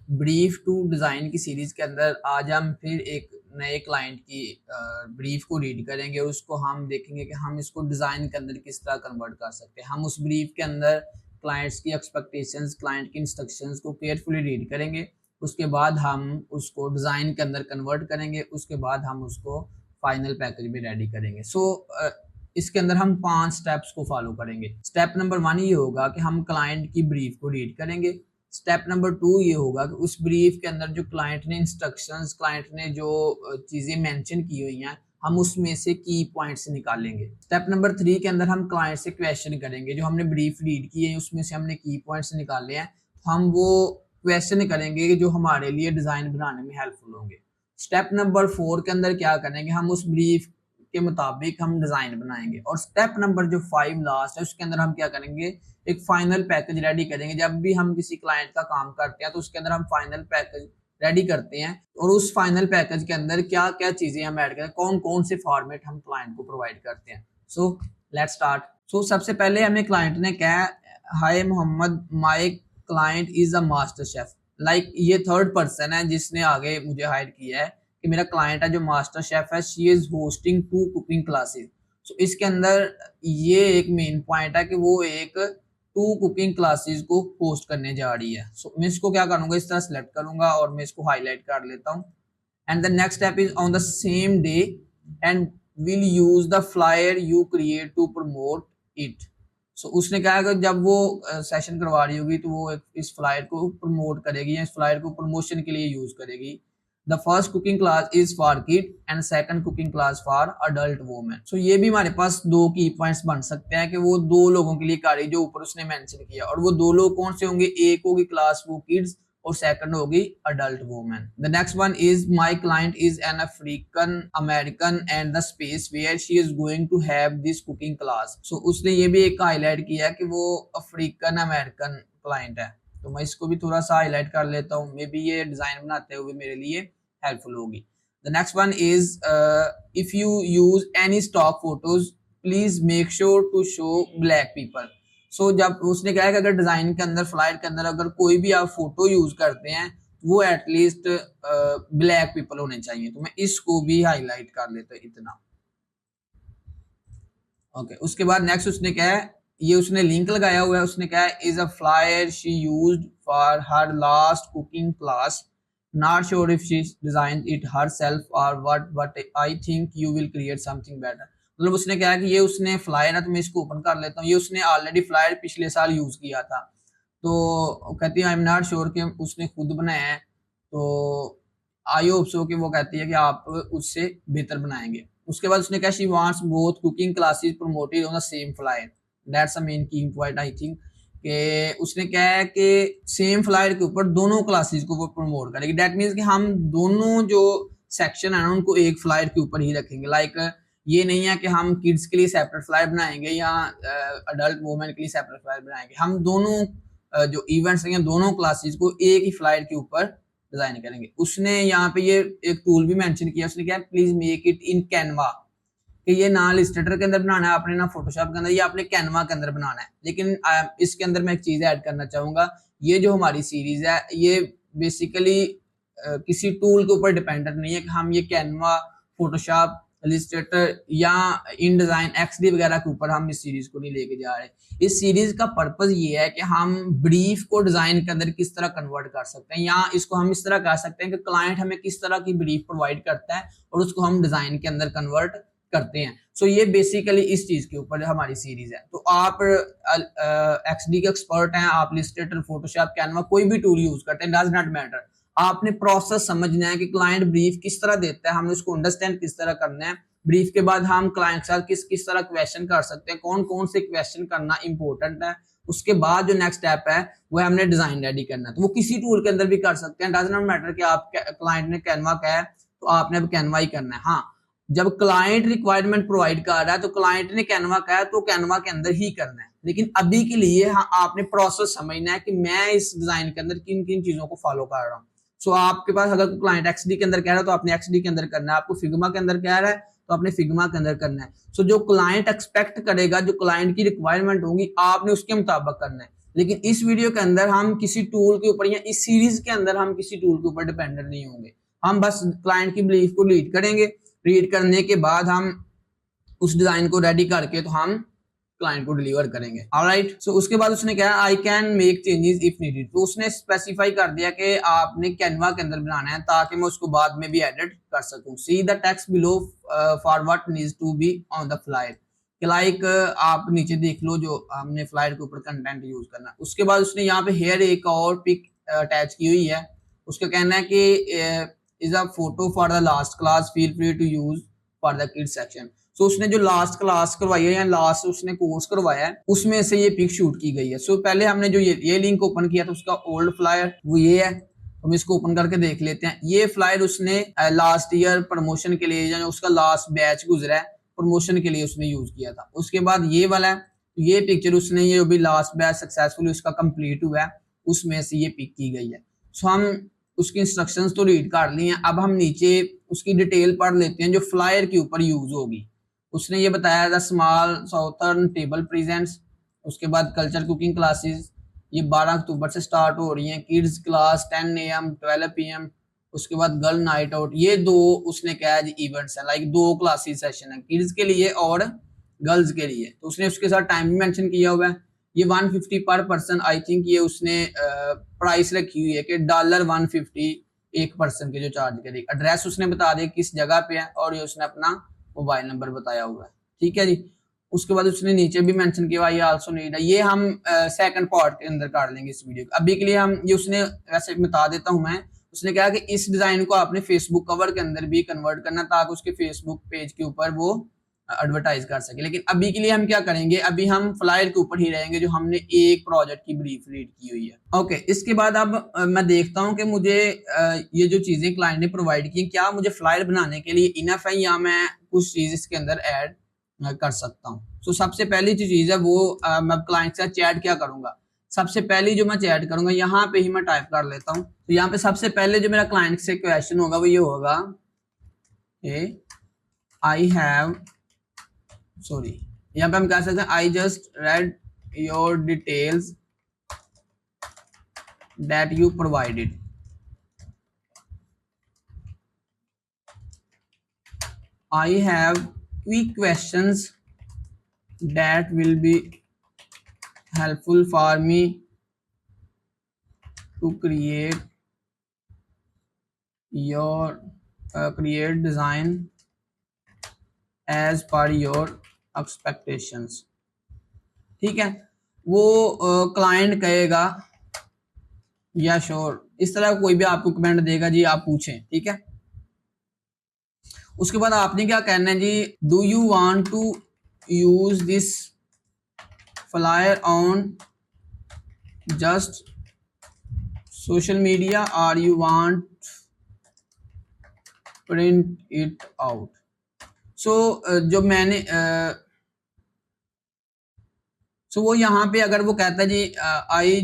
Brief to design की series के अंदर आज हम फिर एक नए क्लाइंट की ब्रीफ को रीड करेंगे और उसको हम देखेंगे कि हम इसको डिजाइन के अंदर किस तरह कन्वर्ट कर सकते हैं। हम उस ब्रीफ के अंदर क्लाइंट्स की एक्सपेक्टेशंस, क्लाइंट की इंस्ट्रक्शंस को केयरफुली रीड करेंगे। उसके बाद हम उसको डिजाइन के अंदर कन्वर्ट करेंगे। उसके बाद हम उसको फाइनल पैकेज में रेडी करेंगे। इसके अंदर हम 5 स्टेप्स को फॉलो करेंगे। स्टेप नंबर 1 ये होगा कि हम क्लाइंट की ब्रीफ को रीड करेंगे। स्टेप नंबर 2 ये होगा कि उस ब्रीफ के अंदर जो क्लाइंट ने इंस्ट्रक्शंस, क्लाइंट ने जो चीजें मेंशन की हुई हैं, हम उसमें से की पॉइंट्स निकालेंगे। स्टेप नंबर 3 के अंदर हम क्लाइंट से क्वेश्चन करेंगे। जो हमने ब्रीफ रीड की है उसमें से हमने की पॉइंट्स निकाले हैं, हम वो क्वेश्चन करेंगे जो हमारे लिए डिजाइन बनाने में हेल्पफुल होंगे। स्टेप नंबर 4 के अंदर क्या करेंगे, हम उस ब्रीफ के मुताबिक हम डिजाइन बनाएंगे। और स्टेप नंबर जो 5 लास्ट है उसके अंदर हम क्या करेंगे, एक फाइनल पैकेज रेडी करेंगे। जब भी हम किसी क्लाइंट का काम करते हैं तो उसके अंदर हम फाइनल पैकेज रेडी करते हैं और उस फाइनल पैकेज के अंदर क्या क्या चीजें हम ऐड करते हैं, कौन कौन से फॉर्मेट हम क्लाइंट को प्रोवाइड करते हैं। So let's start. सबसे पहले हमें क्लाइंट ने कहा, hi Mohammed, my client is a master chef. Like ये थर्ड पर्सन है जिसने आगे मुझे हायर किया है कि मेरा क्लाइंट है जो मास्टर शेफ है। She is hosting 2 cooking classes. इसके अंदर ये एक मेन पॉइंट है कि वो एक 2 कुकिंग क्लासेस को होस्ट करने जा रही है। मैं इसको क्या करूंगा, इस तरह सेलेक्ट करूंगा और मैं इसको हाईलाइट कर लेता हूँ। And the next step is on the same day and will use the flyer you create to promote it. उसने कहा कि जब वो सेशन करवा रही होगी तो वो इस फ्लायर को प्रमोट करेगी या इस फ्लायर को प्रमोशन के लिए यूज करेगी। The first cooking class is for kid and second cooking class for adult women. ये भी हमारे पास 2 की पॉइंट्स बन सकते हैं कि वो 2 लोगों के लिए कारी जो ऊपर उसने मेंशन किया, और वो 2 लोग कौन से होंगे, एक होगी क्लास वो किड्स और सेकंड होगी adult women. The next one is my client is an African American and the space where she is going to have this cooking class. उसने ये भी एक हाईलाइट किया है कि वो अफ्रीकन अमेरिकन क्लाइंट है। तो मैं इसको भी थोड़ा सा हाईलाइट कर लेता हूँ, मे बी ये डिजाइन बनाते हुए मेरे लिए हेल्पफुल होगी। The next one is if you use any stock photos, please make sure to show black people. जब उसने कहा कि अगर डिजाइन के अंदर, फ्लायर के अंदर अगर कोई भी आप फोटो यूज करते हैं वो एटलीस्ट ब्लैक पीपल होने चाहिए। तो मैं इसको भी हाईलाइट कर लेता हूँ इतना। ओके, उसके बाद नेक्स्ट उसने क्या है, ये उसने लिंक लगाया हुआ है। उसने क्या है, is a flyer she used for her last cooking class, not sure if she designed it herself or what, but I think you will create something better। मतलब उसने क्या है कि ये उसने फ्लायर है, तो मैं इसको ओपन कर लेता हूँ। ये उसने ऑलरेडी फ्लायर पिछले साल यूज किया था, तो कहती है आई एम नॉट श्योर कि उसने खुद बनाया है, तो आई होप सो कि वो कहती है कि आप उससे बेहतर बनाएंगे। उसके बाद उसने कहा she wants both cooking classes promoted on the same flyer, that's a main की पॉइंट आई थिंक। कि उसने क्या है कि सेम फ्लायर के ऊपर दोनों क्लासेस को वो प्रमोट करेगी। दैट मीन्स कि हम दोनों जो सेक्शन है ना उनको एक फ्लायर के ऊपर ही रखेंगे। लाइक ये नहीं है कि हम किड्स के लिए सेपरेट फ्लायर बनाएंगे या अडल्ट वुमेन के लिए सेपरेट फ्लायर बनाएंगे। हम दोनों जो इवेंट्स हैं दोनों क्लासेस को एक ही फ्लायर के ऊपर डिजाइन करेंगे। उसने यहाँ पे ये एक टूल भी मेंशन किया। उसने क्या, please make it in Canva, कि ये ना इलस्ट्रेटर के अंदर बनाना है आपने, ना फोटोशॉप के अंदर, ये आपने कैनवा के अंदर बनाना है। लेकिन इसके अंदर मैं एक चीज ऐड करना चाहूंगा, ये जो हमारी सीरीज है ये बेसिकली किसी टूल के ऊपर डिपेंडेंट नहीं है कि हम ये कैनवा, फोटोशॉप, इलस्ट्रेटर या इन डिजाइन XD वगैरह के ऊपर हम इस सीरीज को नहीं लेके जा रहे। इस सीरीज का पर्पस ये है कि हम ब्रीफ को डिजाइन के अंदर किस तरह कन्वर्ट कर सकते हैं, या इसको हम इस तरह कर सकते हैं कि क्लाइंट हमें किस तरह की ब्रीफ प्रोवाइड करता है और उसको हम डिजाइन के अंदर कन्वर्ट करते हैं। ये बेसिकली इस चीज के ऊपर हमारी सीरीज है। तो आप XD के एक्सपर्ट हैं, आप इलस्ट्रेटर, फोटोशॉप, कैनवा कोई भी टूल यूज करते हैं, डज नॉट मैटर। आपने प्रोसेस समझना है कि क्लाइंट ब्रीफ किस तरह देता है, हमने उसको अंडरस्टैंड किस तरह करना है। ब्रीफ के बाद हम क्लाइंट के साथ किस किस तरह क्वेश्चन कर सकते हैं, कौन कौन से क्वेश्चन करना इंपॉर्टेंट है। उसके बाद जो नेक्स्ट स्टेप है वो हमने डिजाइन रेडी करना है। तो वो किसी टूल के अंदर भी कर सकते हैं, डज नॉट मैटर कि आप क्लाइंट ने कैनवा कहा है तो आपने अब कैनवा ही करना है। हाँ, जब क्लाइंट रिक्वायरमेंट प्रोवाइड कर रहा है तो क्लाइंट ने कैनवा कहा है तो कैनवा के अंदर ही करना है। लेकिन अभी के लिए हाँ, आपने प्रोसेस समझना है कि मैं इस डिजाइन के अंदर किन किन चीजों को फॉलो कर रहा हूँ। आपके पास अगर क्लाइंट XD के अंदर कह रहा है तो आपने XD के अंदर करना है, आपको फिग्मा के अंदर कह रहा है तो आपने फिग्मा के अंदर करना है। जो क्लाइंट एक्सपेक्ट करेगा, जो क्लाइंट की रिक्वायरमेंट होगी, आपने उसके मुताबिक करना है। लेकिन इस वीडियो के अंदर हम किसी टूल के ऊपर या इस सीरीज के अंदर हम किसी टूल के ऊपर डिपेंडेंट नहीं होंगे। हम बस क्लाइंट की ब्रीफ को रीड करेंगे, रीड करने के बाद हम उस डिजाइन को रेडी करके तो हम क्लाइंट को डिलीवर करेंगे। ऑलराइट, सो उसके बाद उसने कहा I can make changes if needed. तो उसने स्पेसिफाई कर दिया कि आपने कैनवा के अंदर बनाना है ताकि मैं उसको बाद में भी एडिट कर सकूं। See the text below for what needs to be on the flyer. Like आप नीचे देख लो जो हमने फ्लायर के ऊपर कंटेंट यूज करना। उसके बाद उसने यहाँ पे हेयर एक और पिक अटैच की हुई है। उसका कहना है कि is a photo for the last class, feel free to use for the kids section. So उसने जो लास्ट क्लास करवाई है या लास्ट उसने कोर्स करवाया है उसमें से ये पिक शूट की गई है। सो पहले हमने जो ये लिंक ओपन किया था उसका ओल्ड फ्लायर वो ये है, हम इसको ओपन करके देख लेते हैं। ये फ्लायर उसने लास्ट ईयर प्रमोशन के लिए या उसका लास्ट बैच गुजरा है प्रमोशन के लिए उसने यूज किया था। उसके बाद ये वाला है, ये पिक्चर उसने ये भी लास्ट बैच सक्सेसफुली उसका कंप्लीट हुआ है उसमें से ये पिक की गई है। सो हम उसकी इंस्ट्रक्शंस तो रीड कर ली हैं, अब हम नीचे उसकी डिटेल पढ़ लेते हैं जो फ्लायर के ऊपर यूज होगी। उसने ये बताया था स्मॉल साउथर्न टेबल प्रेजेंट्स। उसके बाद कल्चर कुकिंग क्लासेस ये 12 अक्टूबर से स्टार्ट हो रही हैं। Kids class 10 AM 12 PM। उसके बाद गर्ल नाइट आउट, ये दो उसने कहा है इवेंट्स हैं, लाइक 2 क्लासेस सेशन है किड्स के लिए और गर्ल्स के लिए। तो उसने उसके साथ टाइम भी मेंशन किया हुआ है। ये 150 पर पर्सन, आई थिंक ये उसने प्राइस रखी हुई है कि $150 एक पर्सन के जो चार्ज करेगी। एड्रेस उसने बता दिया किस जगह पे है और ये उसने अपना मोबाइल नंबर बताया हुआ है। ठीक है जी। उसके बाद उसने नीचे भी मेंशन किया ये आल्सो नीड है। ये हम सेकंड पार्ट के अंदर कर लेंगे इस वीडियो को। अभी के लिए हम ये उसने वैसे बता देता हूं मैं। उसने कहा कि इस डिजाइन को आपने फेसबुक कवर के अंदर भी कन्वर्ट करना ताकि उसके फेसबुक पेज के ऊपर वो एडवर्टाइज कर सके। लेकिन अभी के लिए हम क्या करेंगे, अभी हम फ्लायर के ऊपर ही रहेंगे जो हमने एक प्रोजेक्ट की ब्रीफ रीड की हुई है। ओके, इसके बाद अब मैं देखता हूं कि मुझे ये जो चीजें क्लाइंट ने प्रोवाइड की क्या मुझे फ्लायर बनाने के लिए इनफ है या मैं कुछ चीज इसके अंदर ऐड कर सकता हूँ। तो सबसे पहली जो चीज है वो मैं क्लाइंट से चैट क्या करूंगा। सबसे पहली जो मैं चैट करूंगा यहाँ पे ही मैं टाइप कर लेता हूँ। तो यहाँ पे सबसे पहले जो मेरा क्लाइंट से क्वेश्चन होगा वो ये होगा आई हैव सॉरी, यहाँ पे हम कह सकते हैं I just read your details that you provided. I have quick questions that will be helpful for me to create design as per your expectations। ठीक है, वो क्लाइंट कहेगा या श्योर, इस तरह कोई भी आपको कमेंट देगा जी आप पूछें। ठीक है, उसके बाद आपने क्या कहना है जी, do you want to use this flyer on just social media और you want print it out. So जो मैंने सो वो यहाँ पे अगर वो कहता है जी I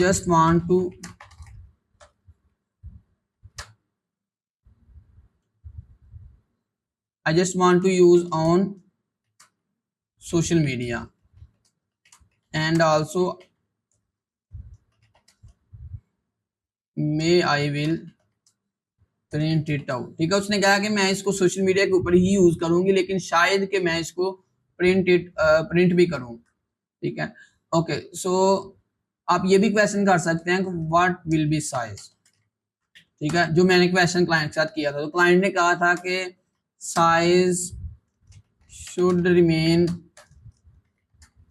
just want to I just want to use on social media and also may I will print it out। ठीक है, उसने कहा कि मैं इसको सोशल मीडिया के ऊपर ही यूज करूंगी लेकिन शायद कि मैं इसको प्रिंट भी करूं। ठीक है, ओके, सो आप ये भी क्वेश्चन कर सकते हैं व्हाट विल बी साइज। ठीक है, जो मैंने क्वेश्चन क्लाइंट के साथ किया था तो क्लाइंट ने कहा था कि size should remain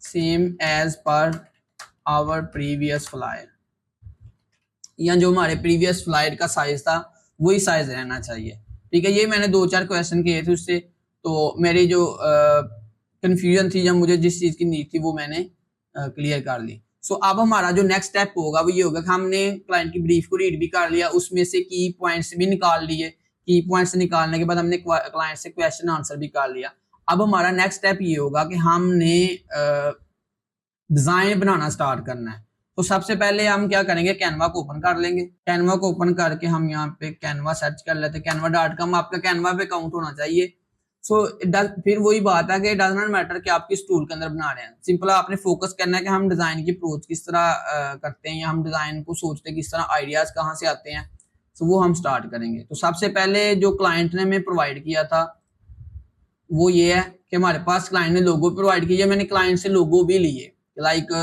same as per our previous flyer। या जो हमारे प्रीवियस फ्लायर का साइज था वही साइज रहना चाहिए। ठीक है, ये मैंने 2-4 क्वेश्चन किए थे उससे, तो मेरी जो कंफ्यूजन थी या मुझे जिस चीज की नीड थी वो मैंने क्लियर कर ली। सो अब हमारा जो नेक्स्ट स्टेप होगा वो ये होगा कि हमने क्लाइंट की ब्रीफ को रीड भी कर लिया, उसमें से की पॉइंट्स भी निकाल लिए। की पॉइंट्स निकालने के बाद हमने क्लाइंट से क्वेश्चन आंसर भी कर लिया। अब हमारा नेक्स्ट स्टेप ये होगा कि हमने डिजाइन बनाना स्टार्ट करना है। तो सबसे पहले हम क्या करेंगे, कैनवा को ओपन कर लेंगे। कैनवा को ओपन करके हम यहाँ पे कैनवा सर्च कर लेते हैं। canva.com आपका कैनवा पे अकाउंट होना चाहिए। फिर वही बात है कि डज नॉट मैटर कि आप किस टूल के अंदर बना रहे हैं, सिंपल आपने फोकस करना है कि हम डिजाइन की अप्रोच किस तरह करते हैं, या हम डिजाइन को सोचते हैं किस तरह, आइडियाज कहाँ से आते हैं। तो वो हम स्टार्ट करेंगे। तो सबसे पहले जो क्लाइंट ने हमें प्रोवाइड किया था वो ये है कि हमारे पास क्लाइंट ने लोगो प्रोवाइड किया, मैंने क्लाइंट से लोगो भी लिए। लाइक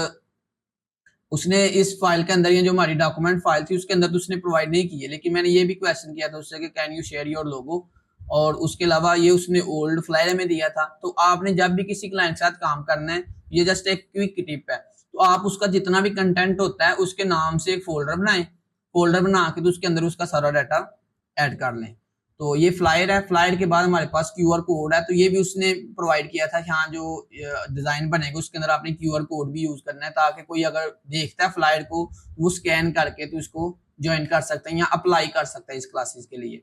उसने इस फाइल के अंदर, ये जो हमारी डॉक्यूमेंट फाइल थी उसके अंदर तो उसने प्रोवाइड नहीं किए, लेकिन मैंने ये भी क्वेश्चन किया था उससे कि can you share your logo, और उसके अलावा ये उसने ओल्ड फ्लायर में दिया था। तो आपने जब भी किसी क्लाइंट के साथ काम करना है, ये जस्ट एक क्विक टिप है, तो आप उसका जितना भी कंटेंट होता है उसके नाम से एक फोल्डर बनाएं, फोल्डर बना के तो उसके अंदर उसका सारा डाटा ऐड कर लें। तो ये फ्लायर है, फ्लायर के बाद हमारे पास क्यूआर कोड है, तो ये भी उसने प्रोवाइड किया था कि हाँ जो डिजाइन बनेगा उसके अंदर आपने क्यूआर कोड भी यूज करना है, ताकि कोई अगर देखता है फ्लायर को वो स्कैन करके तो इसको ज्वाइन कर सकते हैं या अप्लाई कर सकता है इस क्लासेस के लिए।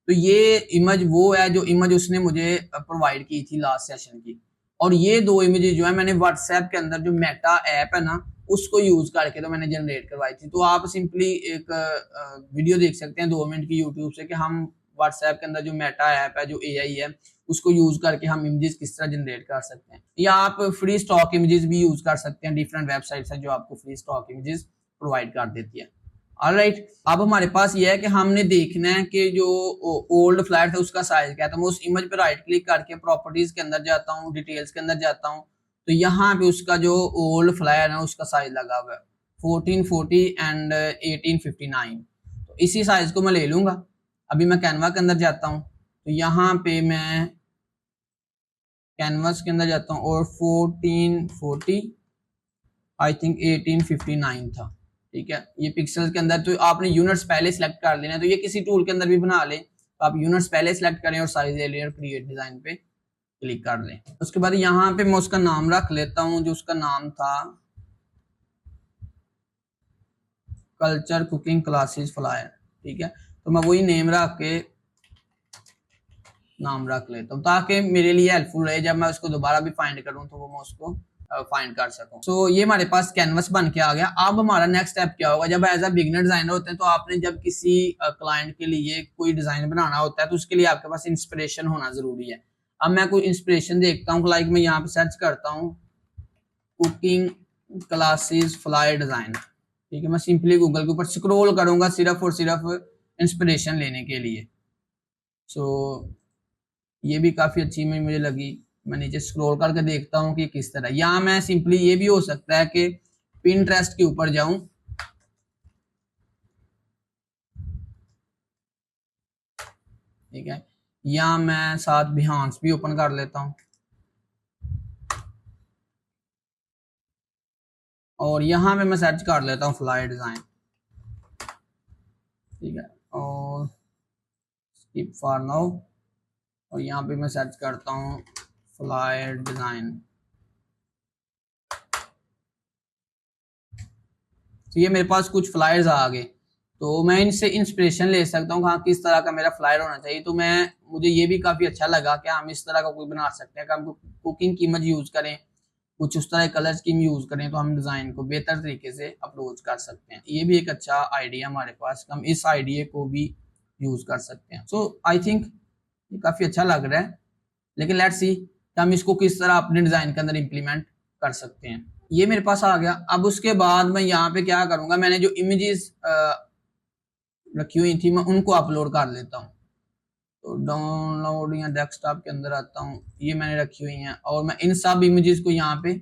तो ये इमेज वो है जो इमेज उसने मुझे प्रोवाइड की थी लास्ट सेशन की। और ये दो इमेजेस जो है मैंने व्हाट्सएप के अंदर जो मेटा ऐप है ना उसको यूज करके तो मैंने जनरेट करवाई थी। तो आप सिंपली एक वीडियो देख सकते हैं 2 मिनट की यूट्यूब से कि हम व्हाट्सएप के अंदर जो मेटा ऐप है, जो एआई है, उसको यूज करके हम इमेजेस किस तरह जनरेट कर सकते हैं। या आप फ्री स्टॉक इमेजेस भी यूज कर सकते हैं, डिफरेंट वेबसाइट्स हैं जो आपको फ्री स्टॉक इमेजेस प्रोवाइड कर देती है। ऑलराइट, अब हमारे पास ये है कि हमने देखना है कि जो ओल्ड फ्लैट है उसका साइज क्या है। तो मैं उस इमेज पर राइट क्लिक करके प्रॉपर्टीज के अंदर जाता हूँ, डिटेल्स के अंदर जाता हूँ, तो यहाँ पे उसका जो ओल्ड फ्लायर है उसका साइज लगा हुआ है 1440 एंड 1859। तो इसी साइज को मैं ले लूंगा। अभी मैं कैनवा के अंदर जाता हूँ, तो यहाँ पे मैं कैनवास के अंदर जाता हूँ और 1440 आई थिंक 1859 था। ठीक है, ये पिक्सल्स के अंदर, तो आपने यूनिट्स पहले सिलेक्ट कर लेना है। तो ये किसी टूल के अंदर भी बना लें, तो आप यूनिट्स पहले सिलेक्ट करें और साइज ले लें और क्रिएट डिजाइन पे क्लिक कर लें। उसके बाद यहाँ पे मैं उसका नाम रख लेता हूँ, जो उसका नाम था कल्चर कुकिंग क्लासेस फ्लायर। ठीक है, तो मैं वही नेम रख के नाम रख लेता हूँ ताकि मेरे लिए हेल्पफुल रहे, जब मैं उसको दोबारा भी फाइंड करूँ तो वो मैं उसको फाइंड कर सकूं। सो ये हमारे पास कैनवस बन के आ गया। अब हमारा नेक्स्ट स्टेप क्या होगा, जब एज अ बिगिनर डिजाइनर होते हैं तो आपने जब किसी क्लाइंट के लिए कोई डिजाइन बनाना होता है तो उसके लिए आपके पास इंस्पिरेशन होना जरूरी है। अब मैं कोई इंस्पिरेशन देखता हूँ, लाइक मैं यहाँ पे सर्च करता हूँ कुकिंग क्लासेस फ्लायर डिजाइन। ठीक है, मैं सिंपली गूगल के ऊपर स्क्रॉल करूंगा सिर्फ और सिर्फ इंस्पिरेशन लेने के लिए। सो ये भी काफी अच्छी इमेज मुझे लगी। मैं नीचे स्क्रॉल करके देखता हूँ कि किस तरह, या मैं सिंपली ये भी हो सकता है कि पिंटरेस्ट के ऊपर जाऊं, ठीक है, या मैं साथ बिहांस भी ओपन कर लेता हूं और यहाँ पे मैं सर्च कर लेता हूँ फ्लायर डिजाइन। ठीक है, और स्किप फॉर नाउ, और यहाँ पे मैं सर्च करता हूँ फ्लायर डिजाइन। तो ये मेरे पास कुछ फ्लायर्स आ गए, तो मैं इनसे इंस्पिरेशन ले सकता हूँ हाँ किस तरह का मेरा फ्लायर होना चाहिए। तो मुझे ये भी काफी अच्छा लगा कि हम इस तरह का कोई बना सकते हैं कि हम कुकिंग की इमेज यूज करें, कुछ उस तरह कलर स्कीम यूज करें तो हम डिजाइन को बेहतर तरीके से अप्रोच कर सकते हैं। ये भी एक अच्छा आइडिया हमारे पास, हम इस आइडिया को भी यूज कर सकते हैं। सो आई थिंक ये काफी अच्छा लग रहा है, लेकिन लेट्स सी कि हम इसको किस तरह अपने डिजाइन के अंदर इम्प्लीमेंट कर सकते हैं। ये मेरे पास आ गया। अब उसके बाद मैं यहाँ पे क्या करूंगा, मैंने जो इमेजेस रखी हुई थी मैं उनको अपलोड कर लेता हूँ। तो डाउनलोड या डेस्कटॉप के अंदर आता हूँ, ये मैंने रखी हुई हैं और मैं इन सब इमेजेस को यहाँ पे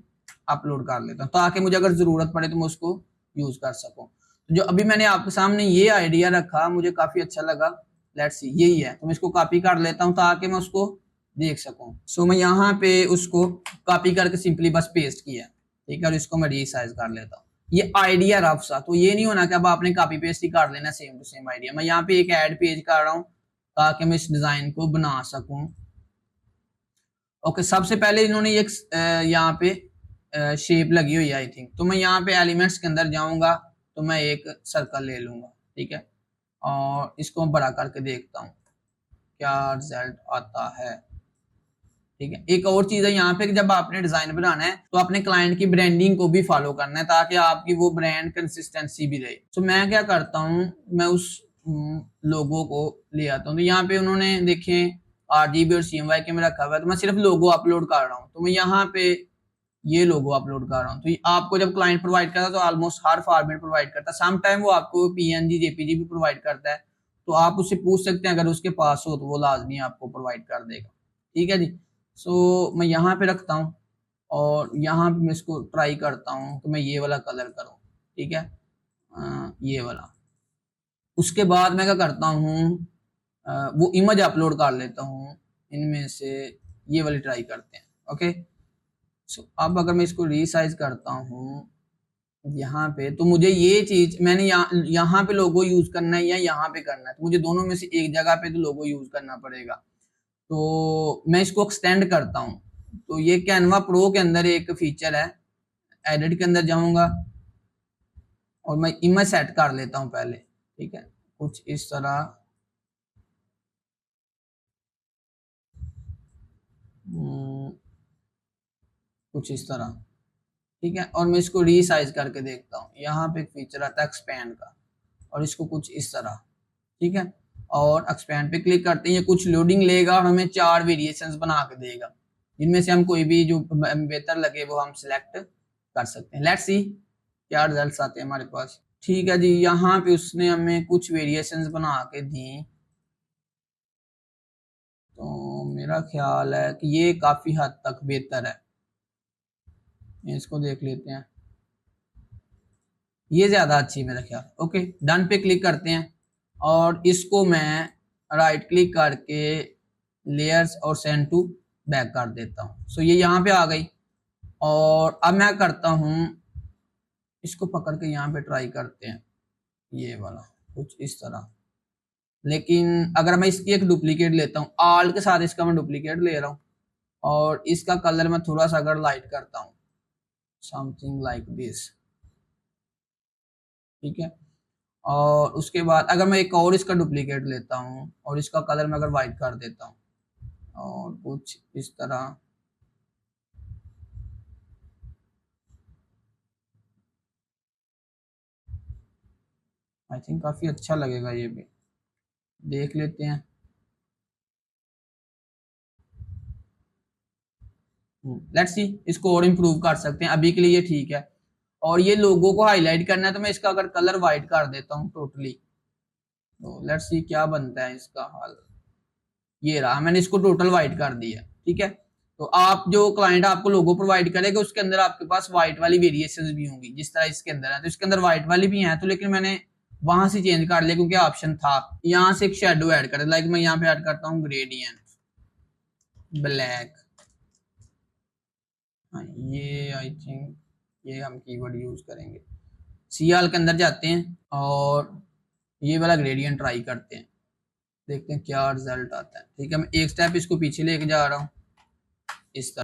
अपलोड कर लेता हूँ ताकि मुझे अगर जरूरत पड़े तो मैं उसको यूज कर सकूँ। तो जो अभी मैंने आपके सामने ये आइडिया रखा मुझे काफी अच्छा लगा, लेट्स सी यही है, तो मैं इसको कॉपी कर लेता हूँ ताकि मैं उसको देख सकूं। सो मैं यहाँ पे उसको कॉपी करके सिंपली बस पेस्ट किया, ठीक है, और इसको मैं रीसाइज कर लेता हूँ। ये आइडिया रफ सा, तो ये नहीं होना कि अब आपने कॉपी पेस्ट ही कर लेना सेम टू सेम आइडिया। मैं यहाँ पे एक ऐड पेज कर रहा हूँ ताकि मैं इस डिजाइन को बना सकूं। ओके, सबसे पहले इन्होंने एक यहाँ पे शेप लगी हुई है आई थिंक, तो मैं यहाँ पे एलिमेंट्स के अंदर जाऊंगा तो मैं एक सर्कल ले लूंगा। ठीक है, और इसको बड़ा करके देखता हूँ क्या रिजल्ट आता है। ठीक है, एक और चीज है यहाँ पे कि जब आपने डिजाइन बनाना है तो अपने क्लाइंट की ब्रांडिंग को भी फॉलो करना है ताकि आपकी वो ब्रांड कंसिस्टेंसी भी रहे। तो मैं क्या करता हूँ, मैं उस लोगो को ले आता हूँ। तो यहाँ पे उन्होंने देखें RGB और CMYK के में रखा हुआ है, तो मैं सिर्फ लोगो अपलोड कर रहा हूँ। तो मैं यहाँ पे ये लोगो अपलोड कर रहा हूँ। तो आपको जब क्लाइंट प्रोवाइड करता है तो ऑलमोस्ट हर फॉर्मेट प्रोवाइड करता है, सम टाइम वो आपको PNG JPG भी प्रोवाइड करता है, तो आप उससे पूछ सकते हैं, अगर उसके पास हो तो वो लाजमी आपको प्रोवाइड कर देगा। ठीक है जी। सो मैं यहाँ पे रखता हूँ और यहाँ पे मैं इसको ट्राई करता हूँ कि मैं ये वाला कलर करूँ। ठीक है, ये वाला। उसके बाद मैं क्या करता हूँ, वो इमेज अपलोड कर लेता हूँ इनमें से, ये वाली ट्राई करते हैं। ओके, सो अब अगर मैं इसको रीसाइज करता हूँ यहाँ पे, तो मुझे ये चीज मैंने यहाँ पे लोगो यूज करना है या यहाँ पे करना है, तो मुझे दोनों में से एक जगह पे तो लोगो यूज करना पड़ेगा। तो मैं इसको एक्सटेंड करता हूँ। तो ये कैनवा प्रो के अंदर एक फीचर है, एडिट के अंदर जाऊंगा और मैं इमेज सेट कर लेता हूँ पहले। ठीक है, कुछ इस तरह। कुछ इस तरह। ठीक है, और मैं इसको रीसाइज करके देखता हूँ। यहाँ पे एक फीचर आता है एक्सपैंड का, और इसको कुछ इस तरह। ठीक है, और एक्सपैंड पे क्लिक करते हैं, ये कुछ लोडिंग लेगा और हमें 4 वेरिएशंस बना के देगा, जिनमें से हम कोई भी जो बेहतर लगे वो हम सिलेक्ट कर सकते हैं। लेट्स सी क्या रिजल्ट्स आते हैं हमारे पास। ठीक है जी, यहाँ पे उसने हमें कुछ वेरिएशंस बना के दी, तो मेरा ख्याल है कि ये काफी हद तक बेहतर है। इसको देख लेते हैं, ये ज्यादा अच्छी है मेरा ख्याल। ओके, डन पे क्लिक करते हैं और इसको मैं राइट क्लिक करके लेयर्स और सेंड टू बैक कर देता हूँ। सो ये यहाँ पे आ गई, और अब मैं करता हूँ, इसको पकड़ के यहाँ पे ट्राई करते हैं, ये वाला कुछ इस तरह। लेकिन अगर मैं इसकी एक डुप्लीकेट लेता हूँ, आल के साथ इसका मैं डुप्लीकेट ले रहा हूँ, और इसका कलर मैं थोड़ा सा अगर लाइट करता हूँ, समथिंग लाइक दिस। ठीक है, और उसके बाद अगर मैं एक और इसका डुप्लीकेट लेता हूँ और इसका कलर मैं अगर वाइट कर देता हूँ और कुछ इस तरह, आई थिंक काफी अच्छा लगेगा, ये भी देख लेते हैं। लेट्स सी, इसको और इम्प्रूव कर सकते हैं, अभी के लिए ये ठीक है। और ये लोगो को हाईलाइट करना है, तो मैं इसका अगर कलर वाइट कर देता हूँ टोटली, तो लेट्स सी क्या बनता है इसका हाल। ये रहा, मैंने इसको टोटल वाइट कर दिया। ठीक है, तो आप जो क्लाइंट आपको लोगो प्रोवाइड करेगा उसके अंदर आपके पास व्हाइट वाली वेरिएशंस भी होंगी, जिस तरह इसके अंदर है। तो इसके अंदर व्हाइट वाली भी है, तो लेकिन मैंने वहां से चेंज कर लिया क्योंकि ऑप्शन था। यहाँ से एक शेडो ऐड कर, लाइक मैं यहाँ पे ऐड करता हूँ ग्रेडियंट ब्लैक। हाँ, ये आई थिंक ये हम कीवर्ड यूज करेंगे। सीएल के अंदर जाते हैं और ये वाला ग्रेडियंट ट्राई करते हैं, देखते हैं क्या रिजल्ट आता है। ठीक है, मैं एक स्टेप इसको पीछे लेके जा रहा हूँ इस तरह।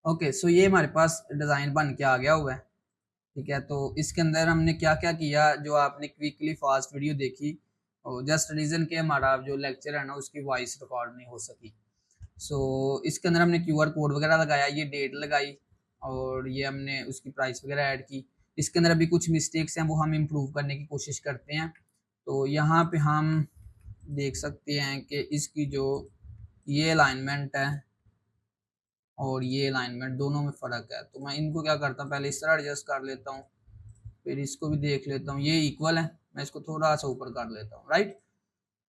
ओके, सो ये हमारे पास डिज़ाइन बन के आ गया हुआ है, ठीक है। तो इसके अंदर हमने क्या क्या किया, जो आपने क्विकली फास्ट वीडियो देखी, और जस्ट रीज़न के हमारा जो लेक्चर है ना उसकी वॉइस रिकॉर्ड नहीं हो सकी। सो इसके अंदर हमने क्यूआर कोड वगैरह लगाया, ये डेट लगाई, और ये हमने उसकी प्राइस वगैरह ऐड की। इसके अंदर अभी कुछ मिस्टेक्स हैं, वो हम इम्प्रूव करने की कोशिश करते हैं। तो यहाँ पे हम देख सकते हैं कि इसकी जो ये अलाइनमेंट है और ये अलाइनमेंट दोनों में फ़र्क है। तो मैं इनको क्या करता हूँ, पहले इस तरह एडजस्ट कर लेता हूँ, फिर इसको भी देख लेता हूँ, ये इक्वल है, मैं इसको थोड़ा सा ऊपर कर लेता हूँ, राइट।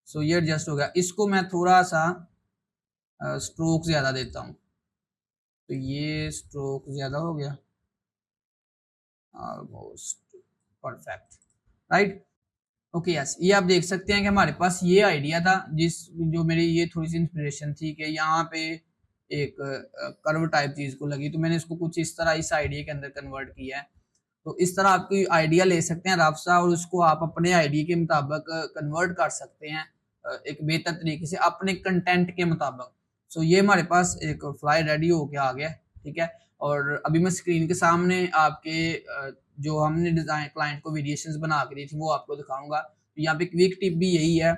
सो ये एडजस्ट हो गया। इसको मैं थोड़ा सा स्ट्रोक ज़्यादा देता हूँ, तो ये स्ट्रोक ज़्यादा हो गया, almost perfect, right. Okay yes, ये आप देख सकते हैं कि हमारे पास ये आइडिया था, जो मेरी ये थोड़ी सी इंस्पिरेशन थी कि यहाँ पे एक कर्व टाइप चीज़ को लगी, तो मैंने इसको कुछ इस तरह इस आइडिया के अंदर कन्वर्ट किया है। तो इस तरह आपकी आइडिया ले सकते हैं रफ सा, और उसको आप अपने आइडिया के मुताबिक कन्वर्ट कर सकते हैं एक बेहतर तरीके से अपने कंटेंट के मुताबिक। सो ये हमारे पास एक फ्लाई रेडी होके आ गया, ठीक है। और अभी मैं स्क्रीन के सामने आपके जो हमने डिजाइन क्लाइंट को वेरिएशंस बना के दी थी वो आपको दिखाऊंगा। तो यहाँ पे क्विक टिप भी यही है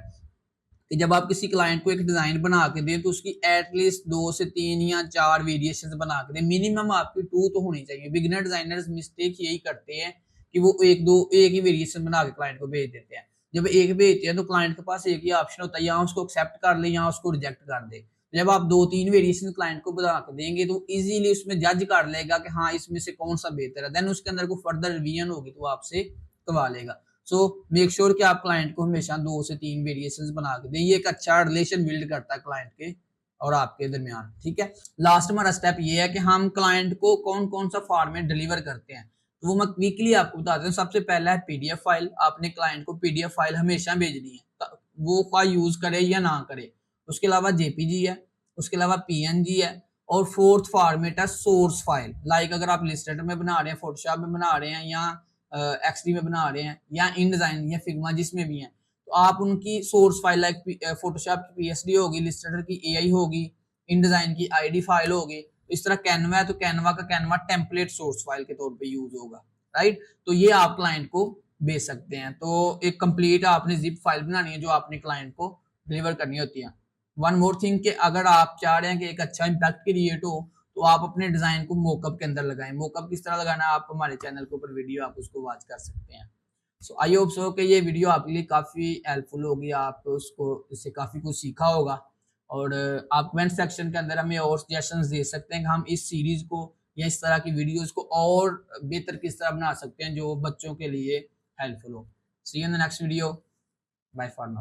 कि जब आप किसी क्लाइंट को एक डिजाइन बना के दें तो उसकी एटलीस्ट 2 से 3 या 4 वेरिएशंस बना के दें, मिनिमम आपकी 2 तो होनी चाहिए। बिगिनर डिजाइनर्स मिस्टेक यही करते हैं कि वो एक ही वेरिएशन बना के क्लाइंट को भेज देते हैं। जब एक भेजते हैं तो क्लाइंट के पास एक ही ऑप्शन होता है, या उसको एक्सेप्ट कर ले या उसको रिजेक्ट कर दे। जब आप 2-3 वेरिएशन क्लाइंट को बना के देंगे तो इजीली उसमें जज कर लेगा कि हाँ इसमें से कौन सा बेहतर है, देन उसके अंदर कोई फर्दर रिवीजन होगी तो आपसे करवा लेगा। सो मेक श्योर कि आप क्लाइंट को हमेशा 2 से 3 वेरिएशंस बना के दें। ये एक अच्छा रिलेशन बिल्ड करता है क्लाइंट के और आपके दरमियान, ठीक है। लास्ट हमारा स्टेप ये है कि हम क्लाइंट को कौन कौन सा फॉर्मेट डिलीवर करते हैं, तो वो मैं क्विकली आपको बताता हूँ। सबसे पहला है पीडीएफ फाइल। आपने क्लाइंट को पीडीएफ फाइल हमेशा भेजनी है, वो का यूज करे या ना करे। उसके अलावा जेपीजी है, उसके अलावा पीएनजी है, और फोर्थ फॉर्मेट है सोर्स फाइल। लाइक अगर आप इलस्ट्रेटर में बना रहे हैं, फोटोशॉप में बना रहे हैं, या एक्सडी में बना रहे हैं, या इन डिजाइन या फिग्मा जिसमें भी हैं, तो आप उनकी सोर्स फाइल लाइक फोटोशॉप की पीएसडी होगी, इलस्ट्रेटर की एआई होगी, इन डिजाइन की आईडी फाइल होगी। इस तरह कैनवा है तो कैनवा का कैनवा टेम्पलेट सोर्स फाइल के तौर पे यूज होगा, राइट। तो ये आप क्लाइंट को भेज सकते हैं। तो एक कंप्लीट आपने जिप फाइल बनानी है जो आपने क्लाइंट को डिलीवर करनी होती है। वन मोर थिंग कि अगर आप चाह रहे हैं कि एक अच्छा इम्पैक्ट क्रिएट हो तो आप अपने डिजाइन को मोकअप के अंदर लगाएं। मोकअप किस तरह लगाना है, आप हमारे चैनल के ऊपर वीडियो आप उसको वॉच कर सकते हैं। सो आई होप सो कि ये वीडियो आपके लिए काफ़ी हेल्पफुल होगी, आप उसको इससे काफ़ी कुछ सीखा होगा। और आप कमेंट सेक्शन के अंदर हमें और सजेशंस दे सकते हैं कि हम इस सीरीज को या इस तरह की वीडियोस को और बेहतर किस तरह बना सकते हैं जो बच्चों के लिए हेल्पफुल हो। See you in the next video, bye for now.